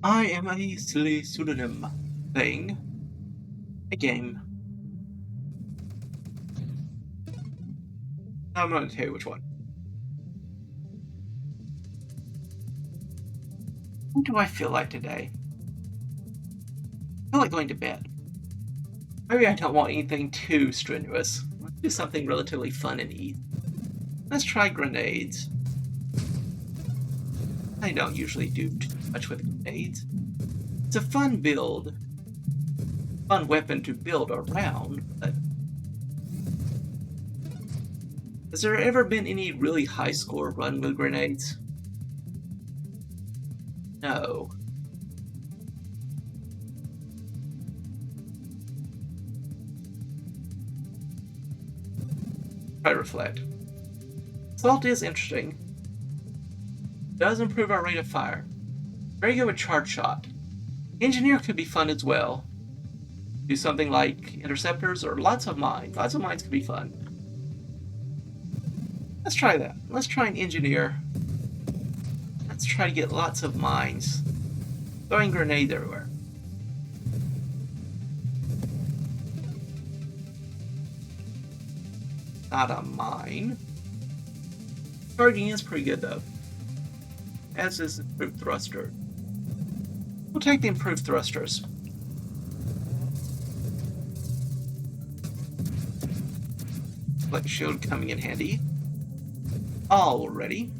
I am a silly pseudonym playing a game. I'm not going to tell you which one. What do I feel like today? I feel like going to bed. Maybe I don't want anything too strenuous. Let's do something relatively fun and easy. Let's try grenades. I don't usually do too much with grenades. It's a fun build. Fun weapon to build around, but has there ever been any really high score run with grenades? No. Try to reflect. Assault is interesting. Does improve our rate of fire. Very good with charge shot. Engineer could be fun as well. Do something like interceptors or lots of mines. Lots of mines could be fun. Let's try that. Let's try an engineer. Let's try to get lots of mines. Throwing grenades everywhere. Not a mine. Charging is pretty good though. As is improved thruster. We'll take the improved thrusters. Like shield coming in handy. Already.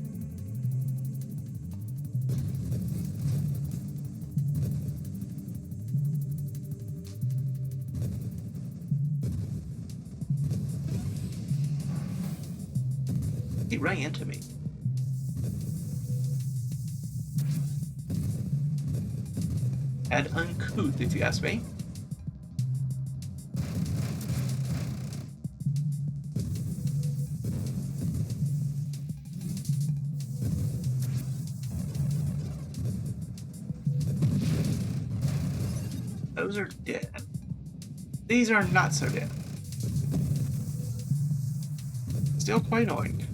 He ran into me. And uncouth, if you ask me. Those are dead. These are not so dead. Still quite annoying.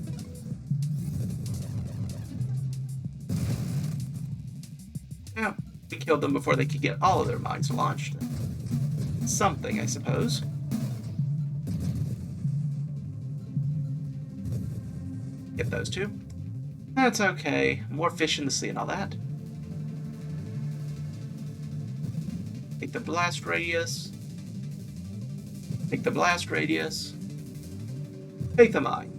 Yeah, we killed them before they could get all of their mines launched. Something, I suppose. Get those two. That's okay. More fish in the sea and all that. Take the blast radius. Take the blast radius. Take the mine.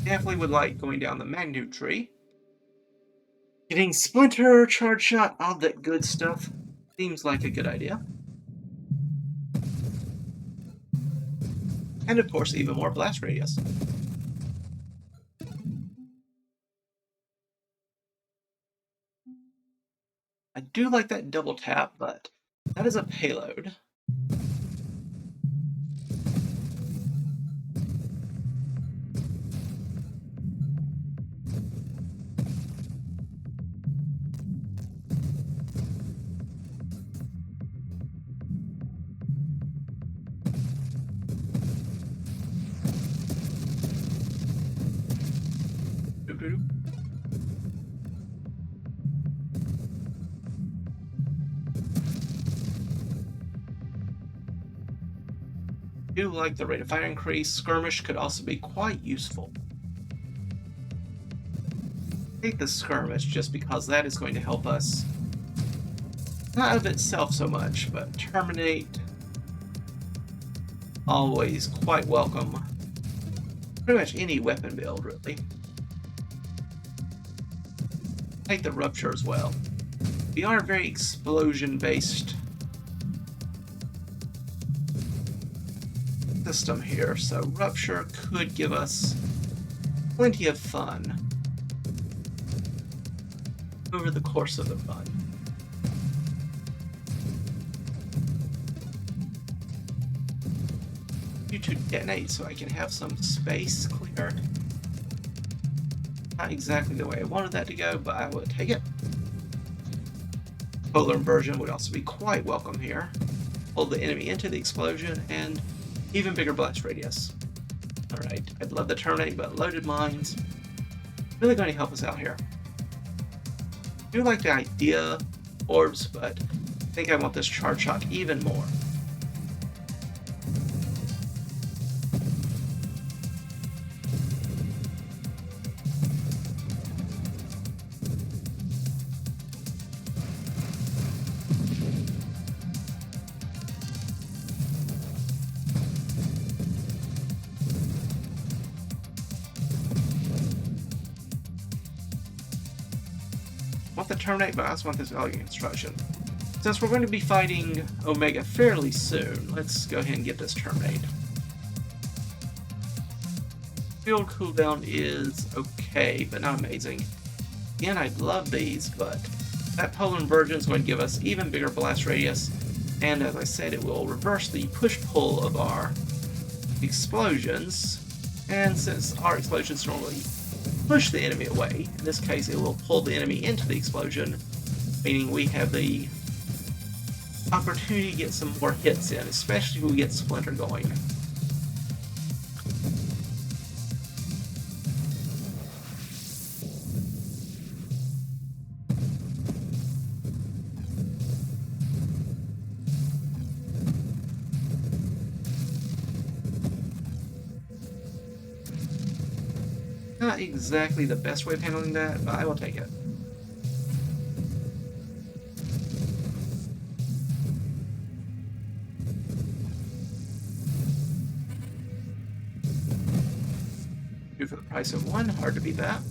Definitely would like going down the magnitude tree. Getting splinter, charge shot, all that good stuff. Seems like a good idea. And of course, even more blast radius. I do like that double tap, but that is a payload. Do like the rate of fire increase. Skirmish could also be quite useful. Take the skirmish just because that is going to help us. Not of itself so much, but terminate. Always quite welcome. Pretty much any weapon build, really. Take the rupture as well. We are very explosion-based system here, so rupture could give us plenty of fun over the course of the run. You to detonate so I can have some space cleared. Not exactly the way I wanted that to go, but I will take it. Polar inversion would also be quite welcome here. Pull the enemy into the explosion, and even bigger blast radius. Alright, I'd love to terminate, but loaded mines really going to help us out here. I do like the idea orbs, but I think I want this charge shot even more. I want the terminate, but I also want this elegant construction. Since we're going to be fighting Omega fairly soon, let's go ahead and get this terminate. Field cooldown is okay, but not amazing. Again, I'd love these, but that polar inversion is going to give us even bigger blast radius, and as I said, it will reverse the push-pull of our explosions, and since our explosions normally push the enemy away, in this case it will pull the enemy into the explosion, meaning we have the opportunity to get some more hits in, especially when we get Splinter going. Not exactly the best way of handling that, but I will take it. Two for the price of one, hard to beat that.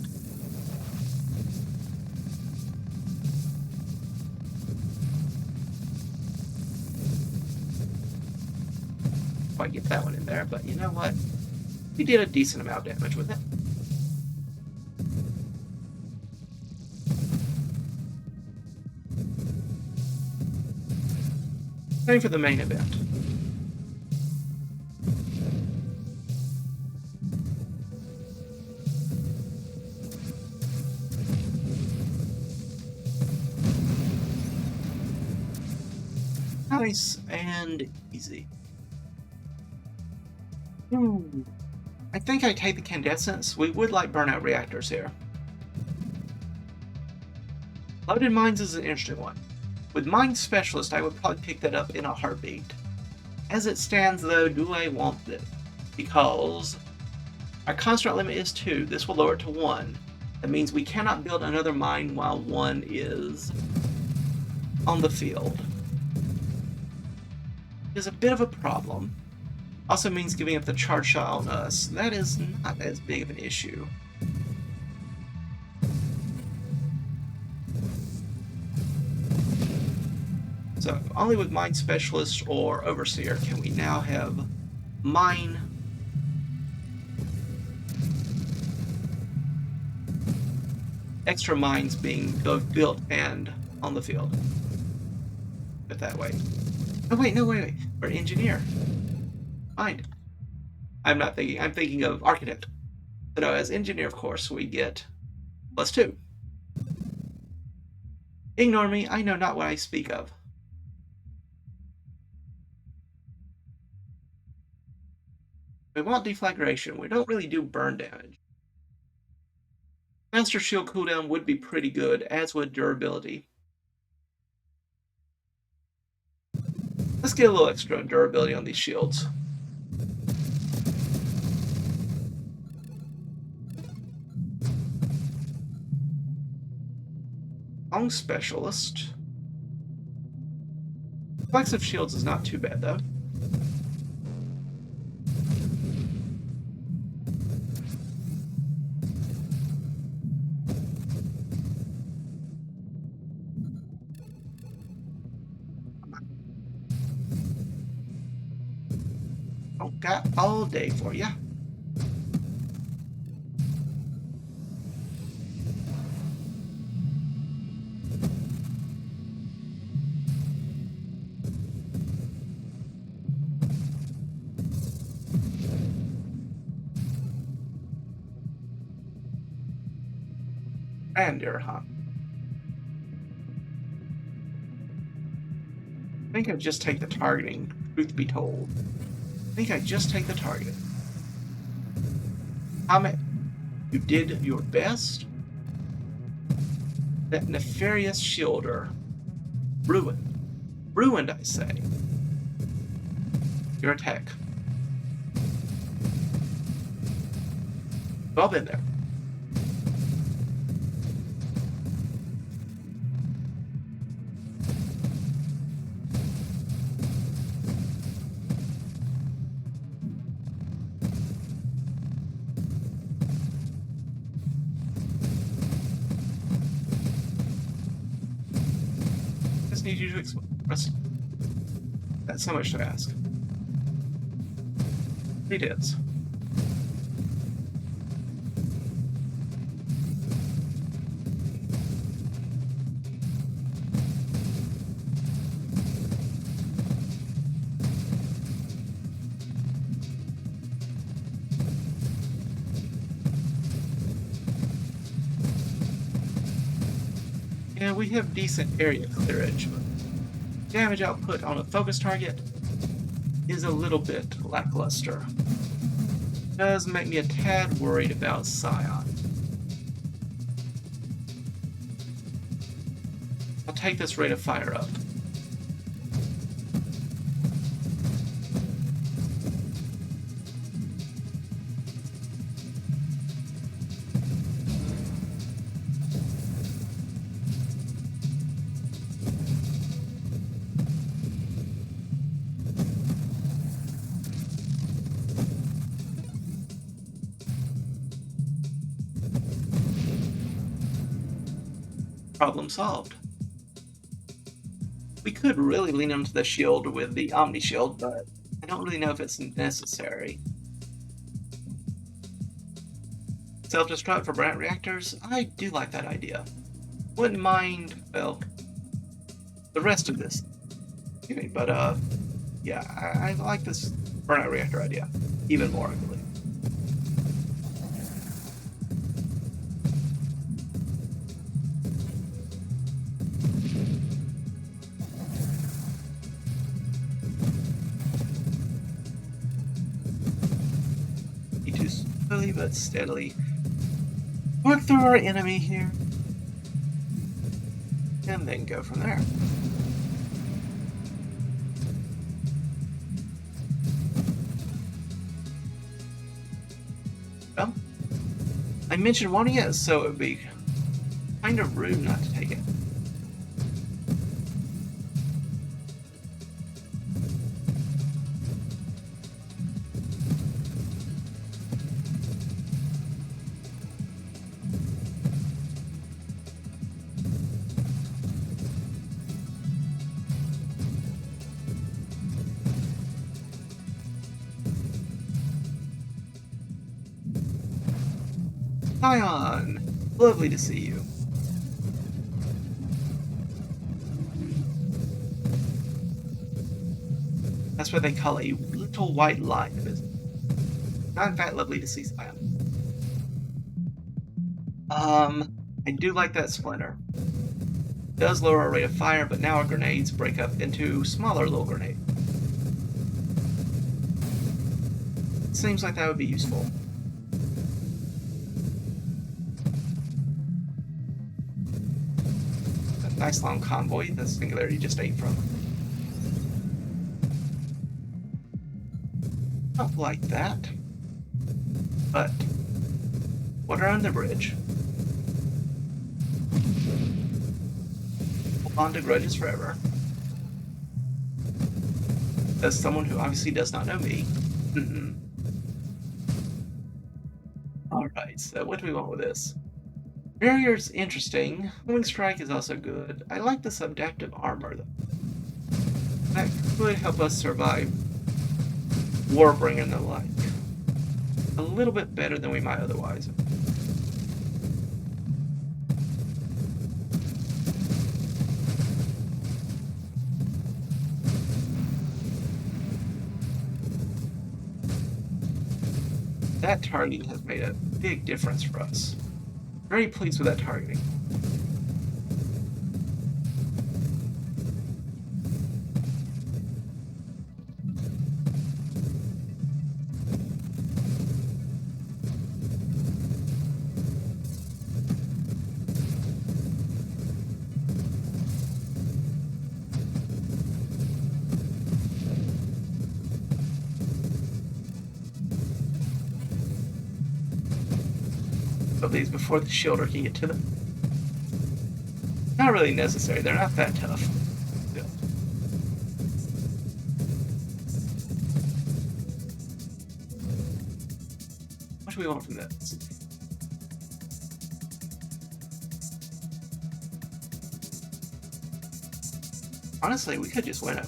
Quite get that one in there, but you know what? We did a decent amount of damage with it. Time for the main event. Nice and easy. I think I take the Candescents. We would like burnout reactors here. Loaded mines is an interesting one. With Mine Specialist, I would probably pick that up in a heartbeat. As it stands, though, do I want it? Because our construct limit is 2. This will lower it to 1. That means we cannot build another mine while 1 is on the field. It is a bit of a problem. Also means giving up the charge shot on us. That is not as big of an issue. So only with Mine Specialist or Overseer can we now have mine extra mines being both built and on the field. Put it that way. Oh wait, no, wait. We're engineer. Fine. I'm not thinking. I'm thinking of architect. So no, as engineer, of course, we get +2. Ignore me. I know not what I speak of. We want deflagration. We don't really do burn damage. Master Shield cooldown would be pretty good, as would durability. Let's get a little extra durability on these shields. Long Specialist. Flex of shields is not too bad, though. Got all day for you. Grandeur, huh? I think I'd just take the targeting, truth be told. I think I'd just take the targeting. Comment, you did your best. That nefarious shielder. Ruined. Ruined, I say. Your attack. Well, been there. Just need you to express. That's so much to ask. It is. Yeah, we have decent area clearage, but damage output on a focus target is a little bit lackluster. Does make me a tad worried about Scion. I'll take this rate of fire up. Problem solved. We could really lean into the shield with the Omni Shield, but I don't really know if it's necessary. Self-destruct for Brant reactors? I do like that idea. Wouldn't mind, well, the rest of this. Excuse me, but yeah, I like this burnout reactor idea even more, I believe. Slowly but steadily work through our enemy here, and then go from there. Well, I mentioned wanting it, so it would be kind of rude not to take it. Scion! Lovely to see you. That's what they call a little white line, isn't it? Not in fact lovely to see Scion. I do like that splinter. It does lower our rate of fire, but now our grenades break up into smaller little grenades. Seems like that would be useful. A nice long convoy the Singularity just ate from. Not like that. But water on the bridge. Hold on to grudges forever. As someone who obviously does not know me. Alright, so what do we want with this? Barrier's interesting. Wing Strike is also good. I like this adaptive armor, though. That could help us survive Warbringer and the like. A little bit better than we might otherwise. That targeting has made a big difference for us. Very pleased with that targeting. Of these before the shielder can get to them. Not really necessary, they're not that tough. Yeah. What do we want from this? Honestly, we could just win it.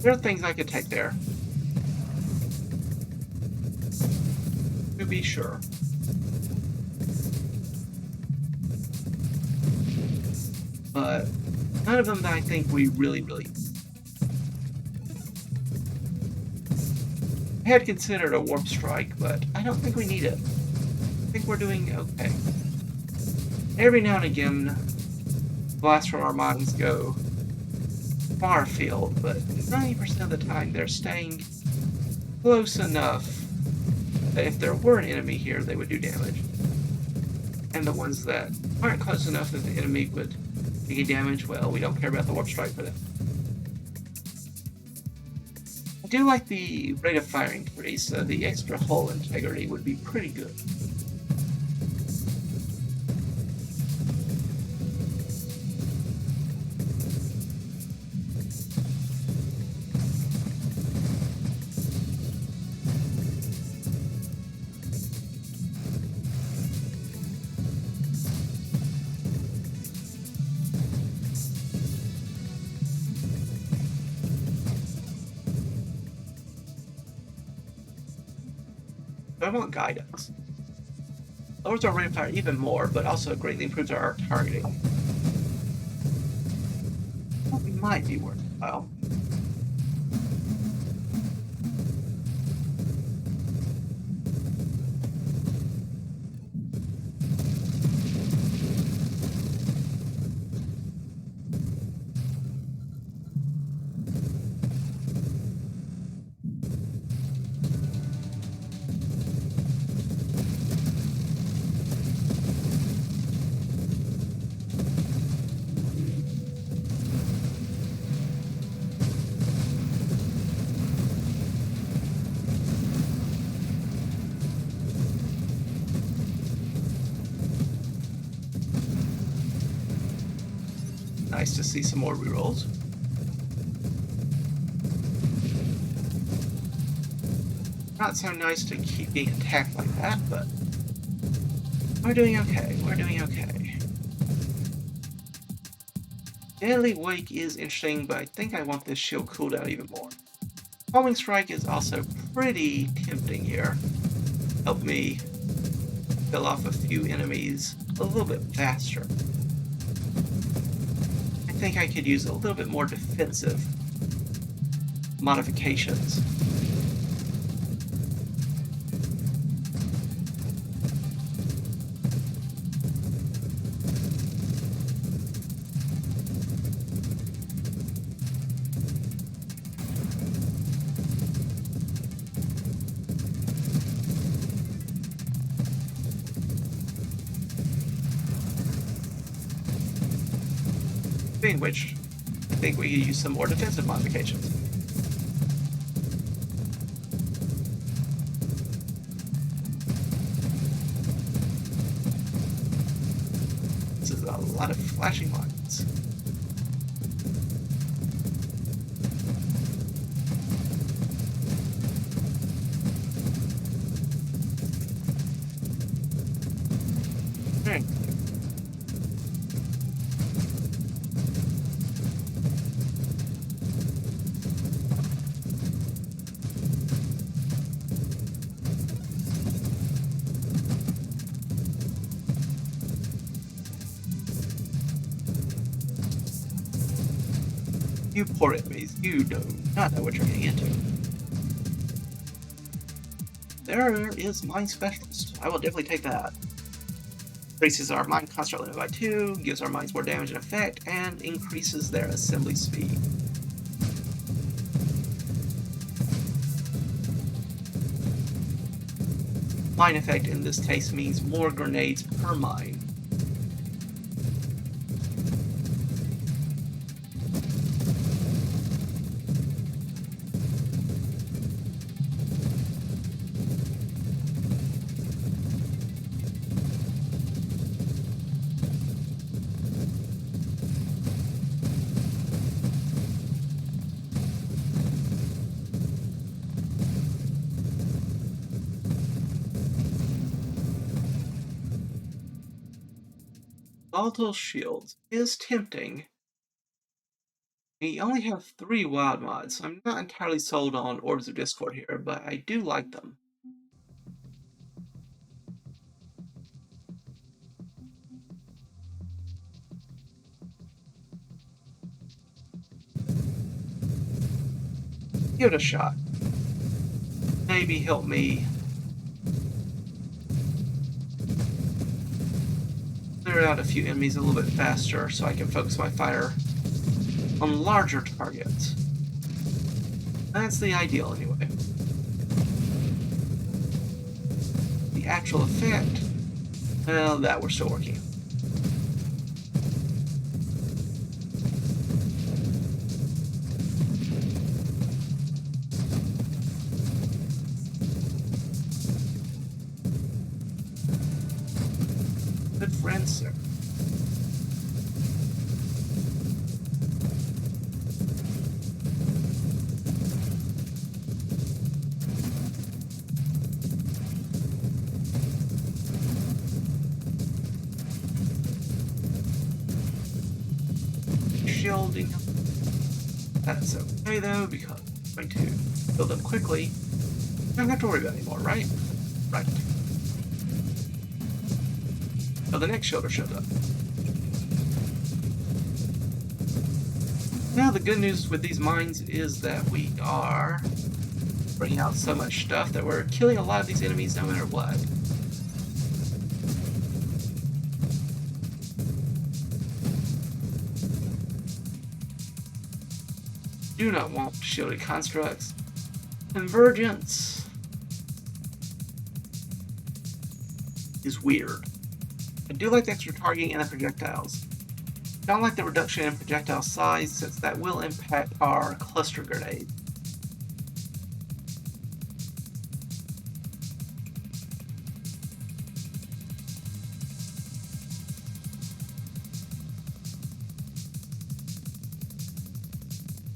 There are things I could take there. To be sure. But none of them that I think we really... I had considered a warp strike, but I don't think we need it. I think we're doing okay. Every now and again, blasts from our mines go far afield, but 90% of the time they're staying close enough that if there were an enemy here, they would do damage. And the ones that aren't close enough that the enemy would take any damage, well, we don't care about the warp strike for them. I do like the rate of fire increase, so the extra hull integrity would be pretty good. I want guidance. Lowers our rate of fire even more, but also greatly improves our targeting. Well, it might be worthwhile. Nice to see some more rerolls. Not so nice to keep being attacked like that, but we're doing okay. We're doing okay. Deadly Wake is interesting, but I think I want this shield cooldown even more. Homing Strike is also pretty tempting here. Help me kill off a few enemies a little bit faster. I think I could use a little bit more defensive modifications. In which I think we could use some more defensive modifications. This is a lot of flashing lights. You poor enemies, you do not know what you're getting into. there is Mine Specialist. I will definitely take that. Increases our mine construct limit by 2, gives our mines more damage and effect, and increases their assembly speed. Mine effect in this case means more grenades per mine. Volatile Shields is tempting. We only have 3 wild mods, so I'm not entirely sold on Orbs of Discord here, but I do like them. Give it a shot. Maybe help me clear out a few enemies a little bit faster so I can focus my fire on larger targets. That's the ideal anyway. The actual effect, well, that we're still working. Good friend, sir. Shielding. That's okay though, because I'm going to build them quickly. I don't have to worry about it anymore, right? Right. So the next shielder showed up. Now the good news with these mines is that we are bringing out so much stuff that we're killing a lot of these enemies no matter what. Do not want shielded constructs. Convergence is weird. I do like the extra targeting and the projectiles. Don't like the reduction in projectile size, since that will impact our cluster grenade.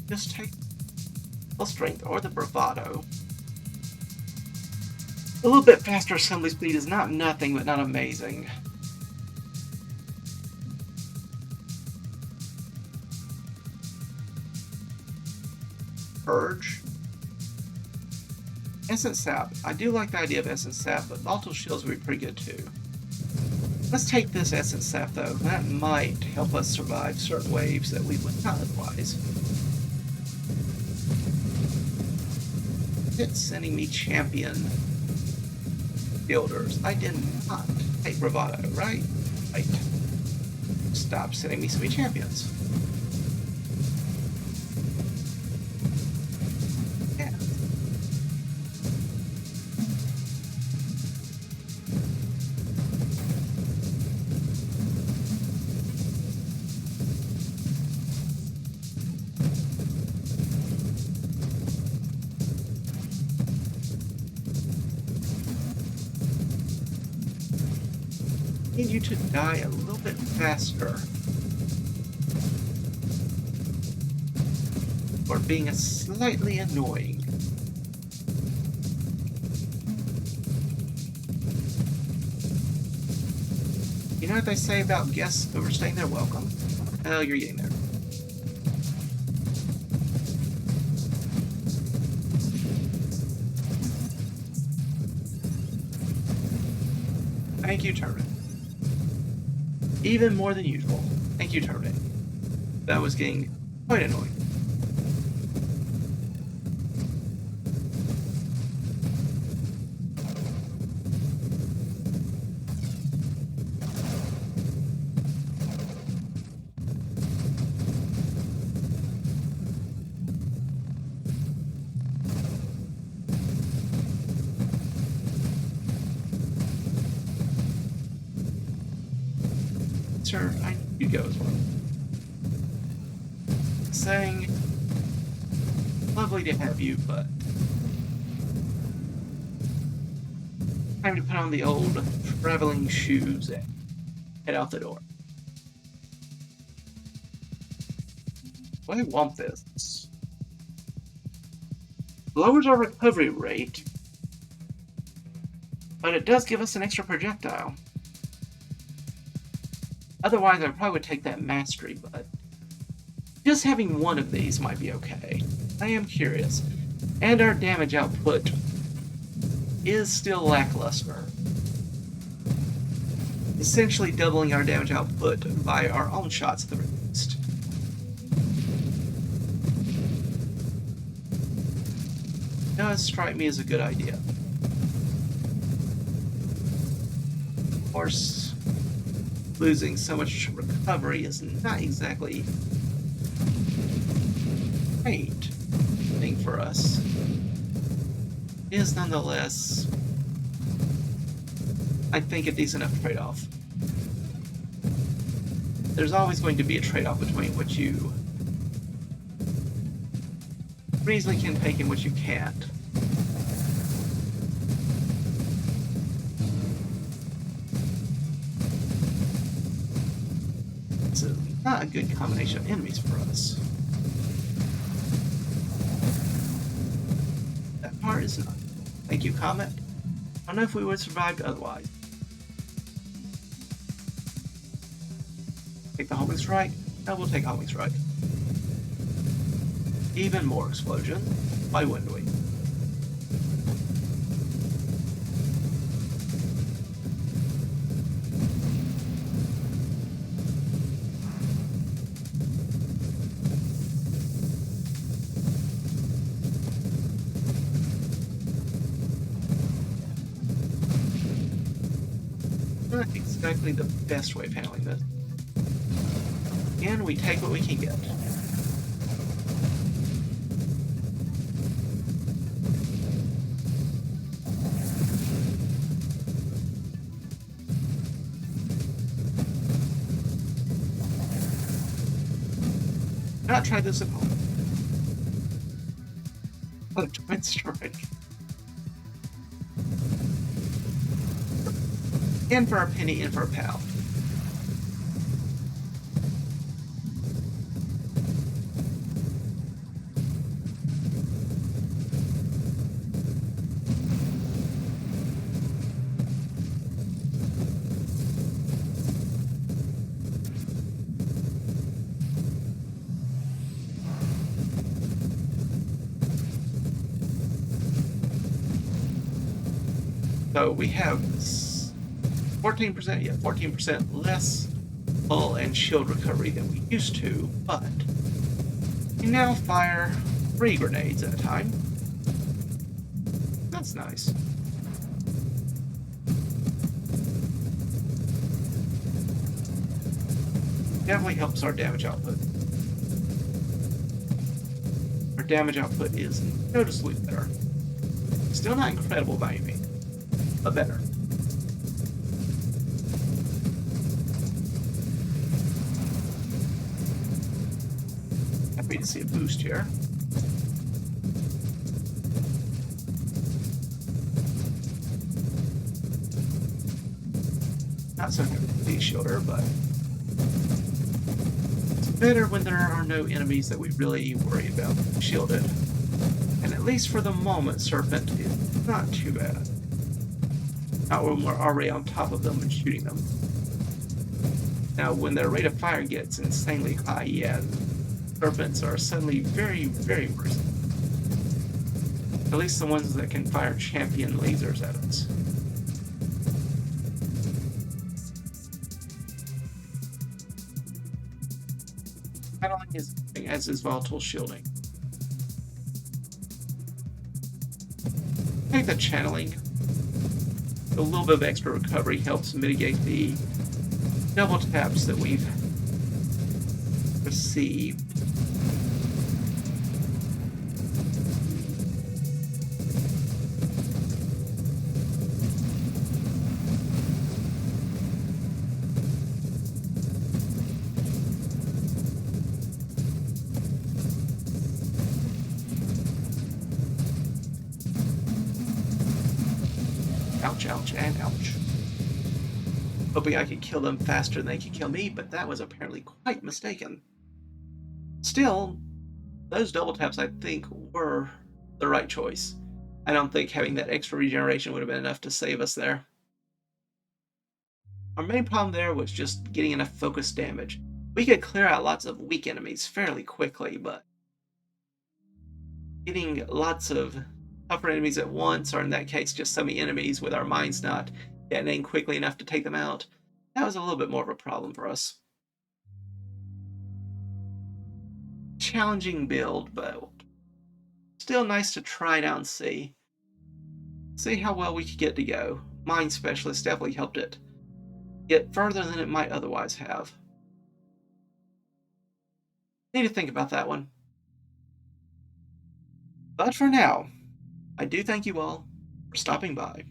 Just take the strength or the bravado. A little bit faster assembly speed is not nothing, but not amazing. Purge. Essence Sap. I do like the idea of Essence Sap, but Volatile Shields would be pretty good too. Let's take this Essence Sap though. That might help us survive certain waves that we would not otherwise. It's sending me champion builders. I did not take bravado, right? Right. Stop sending me so many champions. Yeah. Need you to die a little bit faster. Or being slightly annoying. You know what they say about guests overstaying their welcome? Oh, you're getting there. Thank you, Turbine. Even more than usual. Thank you, Turbine. That was getting quite annoying. Sir, I need you to go as well. Saying, lovely to have you, but time to put on the old traveling shoes and head out the door. I want this. Lowers our recovery rate, but it does give us an extra projectile. Otherwise, I probably would take that mastery, but just having one of these might be okay. I am curious. And our damage output is still lackluster. Essentially doubling our damage output by our own shots at the very least. Does strike me as a good idea. Of course, losing so much recovery is not exactly a great thing for us. It is nonetheless, I think, a decent enough trade-off. There's always going to be a trade-off between what you reasonably can take and what you can't. It's not a good combination of enemies for us. That part is not. Thank you, Comet. I don't know if we would have survived otherwise. Take the homing strike? No, we'll take homing strike. Even more explosion. Why wouldn't we? Not exactly the best way of handling this. Again, we take what we can get. Not try this at home. Oh, twin strike. In for our penny, in for our pound. So we have 14%, yeah, 14% less hull and shield recovery than we used to, but we now fire 3 grenades at a time. That's nice. Definitely helps our damage output. Our damage output is noticeably better. Still not incredible by any means, but better. Happy to see a boost here. Not so good with the shielder, but it's better when there are no enemies that we really worry about shielded. And at least for the moment, Serpent is not too bad. Not when we're already on top of them and shooting them. Now, when their rate of fire gets insanely high, yeah, Serpents are suddenly very, very worrisome. At least the ones that can fire champion lasers at us. Channeling is as is volatile shielding. I think that channeling, a little bit of extra recovery helps mitigate the double taps that we've received. Ouch, ouch, and ouch. Hoping I could kill them faster than they could kill me, but that was apparently quite mistaken. Still, those double taps, I think, were the right choice. I don't think having that extra regeneration would have been enough to save us there. Our main problem there was just getting enough focus damage. We could clear out lots of weak enemies fairly quickly, but getting lots of tougher enemies at once, or in that case, just so many enemies with our mines not detonating quickly enough to take them out, that was a little bit more of a problem for us. Challenging build, but still nice to try it out and see. See how well we could get to go. Mine Specialist definitely helped it get further than it might otherwise have. Need to think about that one. But for now, I do thank you all for stopping by.